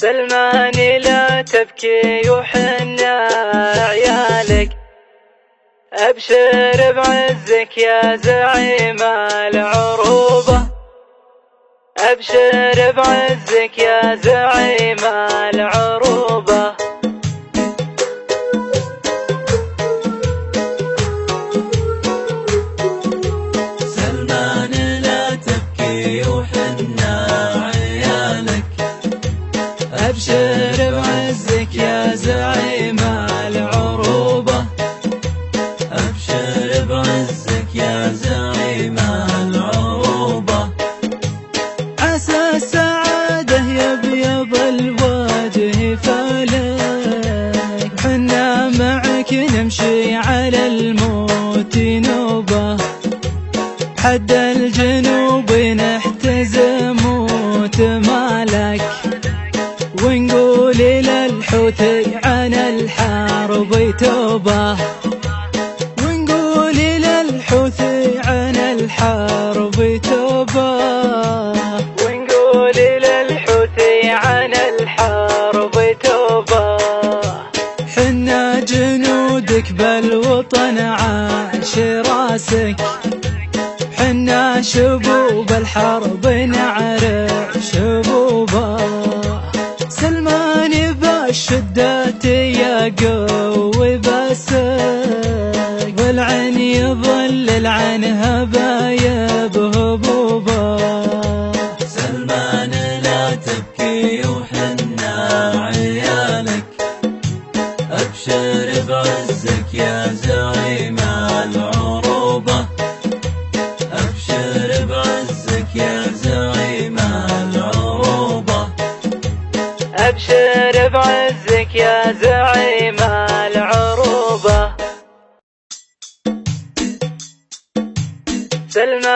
سلمان لا تبكي وحنا عيالك، أبشر بعزك يا زعيم العروبة، أبشر بعزك يا زعيم العروبة. سلمان لا تبكي وحنا عيالك، أبشر بعزك يا زعيم العروبة، أبشر بعزك يا زعيم العروبة. عسى السعادة يبيض الوجه فالك، حنا معك نمشي على الموت نوبة، حد الجنوب نحتزم وتمالك، ونقول للحوثي عن الحرب توبة، ونقول للحوثي عن الحرب توبة، ونقول للحوثي عن الحرب توبة. حنا جنودك بالوطن عاش راسك، حنا شبوب الحرب نعرف شبوبه، سلمان بالشدات يقوي بسك، والعين يظلل عنها بايب هبوبه. سلمان لا تبكي وحنا عيالك، أبشر بعزك يا زعيم العروبة، أبشر بعزك يا زعيم العروبة. أبشر بعزك يا زعيم العروبة. سلمان